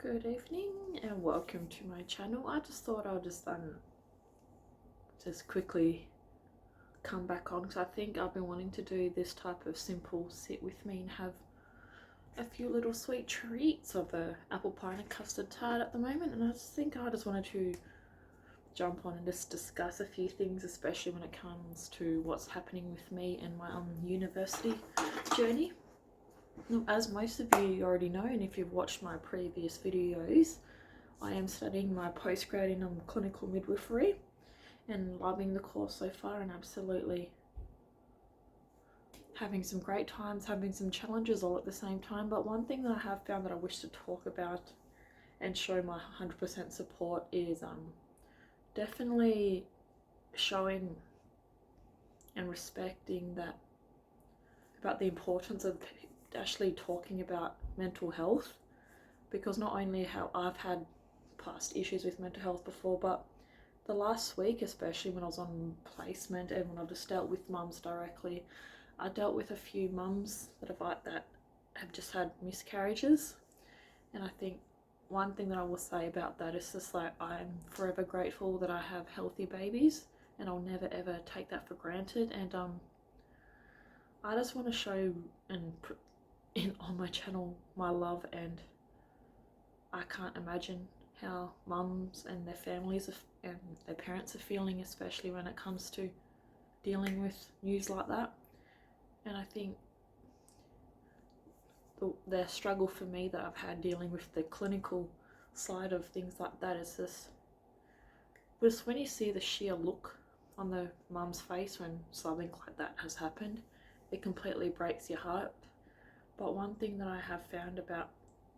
Good evening and welcome to my channel. I just thought I'll just quickly come back on because I think I've been wanting to do this type of simple sit with me and have a few little sweet treats of a apple pie and a custard tart at the moment, and I just wanted to jump on and just discuss a few things, especially when it comes to what's happening with me and my university journey. As most of you already know, and if you've watched my previous videos, I am studying my postgrad in clinical midwifery and loving the course so far, and absolutely having some great times, having some challenges all at the same time. But one thing that I have found that I wish to talk about and show my 100% support is definitely showing and respecting that about the importance of actually talking about mental health, because not only have I've had past issues with mental health before, but the last week, especially when I was on placement and when I just dealt with mums directly, I dealt with a few mums that have just had miscarriages. And I think one thing that I will say about that is just like, I'm forever grateful that I have healthy babies, and I'll never ever take that for granted. And I just want to show and put on my channel my love, and I can't imagine how mums and their families and their parents are feeling, especially when it comes to dealing with news like that. And I think the struggle for me that I've had dealing with the clinical side of things like that is just when you see the sheer look on the mum's face when something like that has happened, it completely breaks your heart. But one thing that I have found about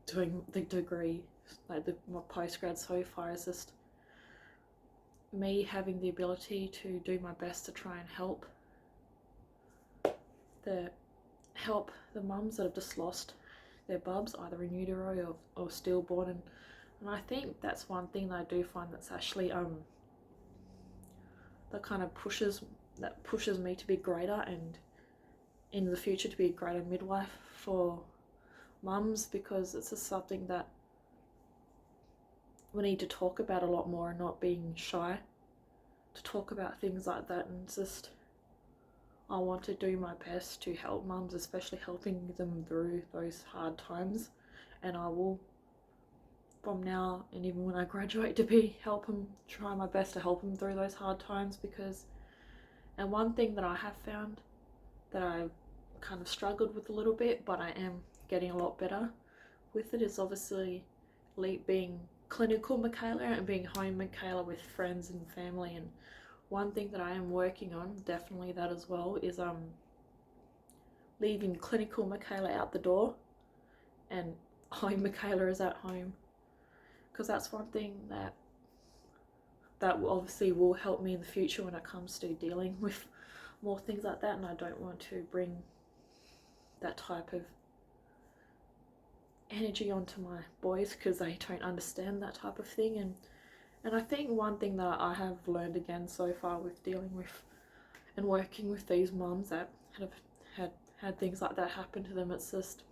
doing the degree, like my postgrad so far, is just me having the ability to do my best to try and help the mums that have just lost their bubs, either in utero or stillborn, and I think that's one thing that I do find that's actually that kind of pushes me to be greater, and in the future to be a greater midwife for mums, because it's just something that we need to talk about a lot more and not being shy to talk about things like that. And it's just, I want to do my best to help mums, especially helping them through those hard times, and I will from now and even when I graduate to try my best to help them through those hard times. And one thing that I have found that I've kind of struggled with a little bit, but I am getting a lot better with it, is obviously being clinical Michaela and being home Michaela with friends and family. And one thing that I am working on, definitely that as well, is leaving clinical Michaela out the door and home Michaela is at home, because that's one thing that obviously will help me in the future when it comes to dealing with more things like that. And I don't want to bring that type of energy onto my boys because they don't understand that type of thing. And I think one thing that I have learned again so far with dealing with and working with these mums that have had things like that happen to them, it's just,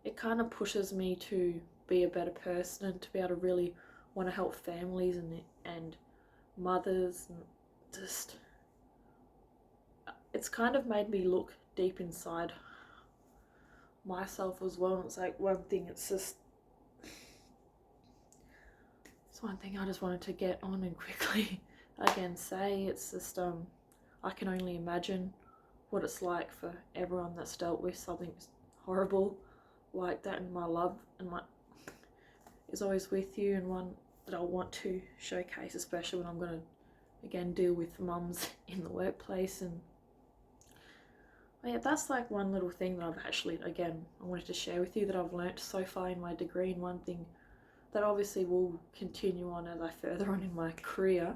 it kind of pushes me to be a better person and to be able to really want to help families and mothers, and just, it's kind of made me look deep inside myself as well. And it's like one thing, it's one thing I just wanted to get on and quickly again say. It's just I can only imagine what it's like for everyone that's dealt with something horrible like that, and my love is always with you, and one that I want to showcase, especially when I'm going to again deal with mums in the workplace. And yeah, that's like one little thing that I've actually, again, I wanted to share with you that I've learnt so far in my degree, and one thing that obviously will continue on as I further on in my career.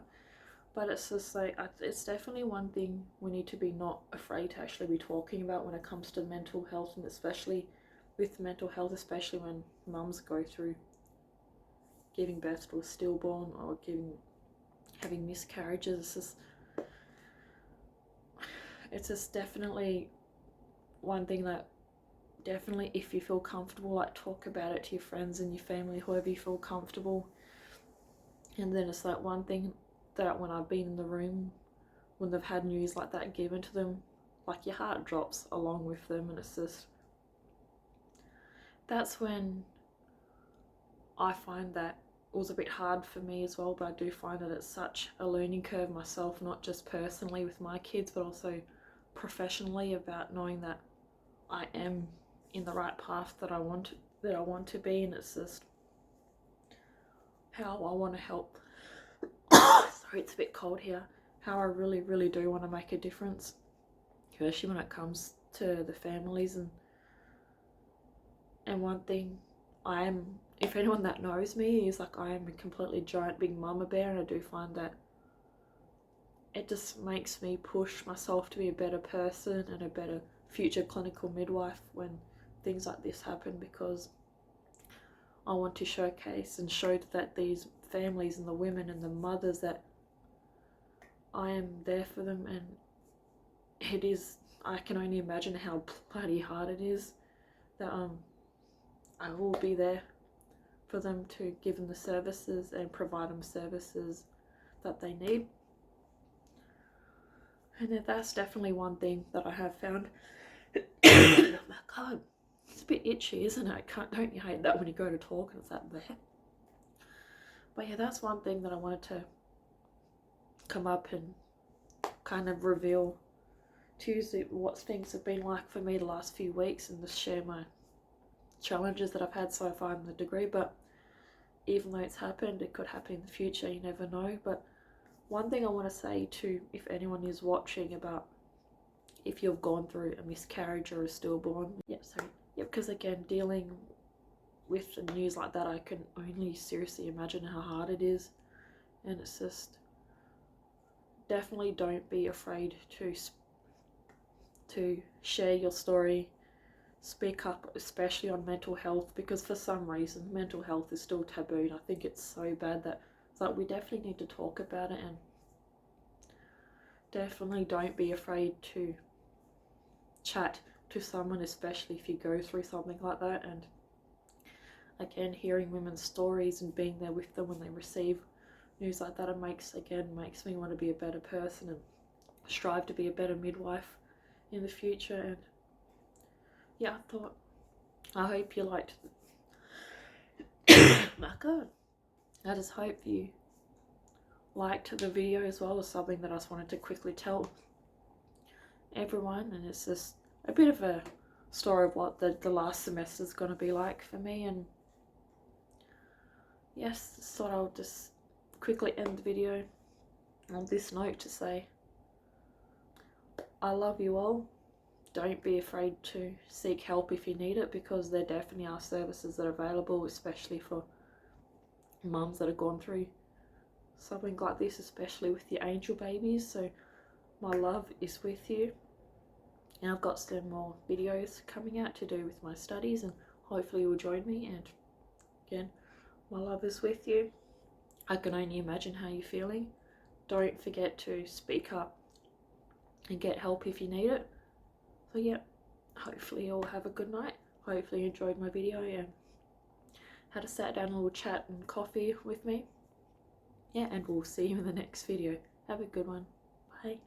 But it's just like, it's definitely one thing we need to be not afraid to actually be talking about when it comes to mental health, and especially with mental health, especially when mums go through giving birth to a stillborn or having miscarriages. It's just definitely one thing that definitely, if you feel comfortable, like talk about it to your friends and your family, whoever you feel comfortable. And then it's like one thing that when I've been in the room when they've had news like that given to them, like your heart drops along with them, and it's just, that's when I find that it was a bit hard for me as well, but I do find that it's such a learning curve myself, not just personally with my kids, but also professionally, about knowing that I am in the right path that I want to be, and it's just how I want to help. Sorry, it's a bit cold here. How I really, really do want to make a difference, especially when it comes to the families. And one thing I am, if anyone that knows me is like, I am a completely giant big mama bear, and I do find that it just makes me push myself to be a better person and a better future clinical midwife when things like this happen, because I want to showcase and show that these families and the women and the mothers, that I am there for them. And it is, I can only imagine how bloody hard it is, that I will be there for them to give them the services and provide them services that they need. And that's definitely one thing that I have found. Oh my God, it's a bit itchy, isn't it? Don't you hate that when you go to talk and it's that there? But yeah, that's one thing that I wanted to come up and kind of reveal to you, what things have been like for me the last few weeks, and just share my challenges that I've had so far in the degree. But even though it's happened, it could happen in the future, you never know. But one thing I want to say to, if anyone is watching, about if you've gone through a miscarriage or a stillborn, because again, dealing with the news like that, I can only seriously imagine how hard it is. And it's just, definitely don't be afraid to share your story, speak up, especially on mental health, because for some reason mental health is still taboo, and I think it's so bad that it's like, we definitely need to talk about it. And definitely don't be afraid to chat to someone, especially if you go through something like that. And again, hearing women's stories and being there with them when they receive news like that, it makes me want to be a better person and strive to be a better midwife in the future. And yeah, I hope you liked my God, I just hope you liked the video as well. As something that I just wanted to quickly tell everyone, and it's just a bit of a story of what the last semester is going to be like for me. And yes, thought I'll just quickly end the video on this note to say, I love you all. Don't be afraid to seek help if you need it, because there definitely are services that are available, especially for mums that have gone through something like this, especially with the angel babies. So my love is with you, and I've got some more videos coming out to do with my studies, and hopefully you'll join me. And again, my love is with you. I can only imagine how you're feeling. Don't forget to speak up and get help if you need it. So yeah, hopefully you'll have a good night. Hopefully you enjoyed my video and had a sat down, a little chat and coffee with me. Yeah, and we'll see you in the next video. Have a good one. Bye.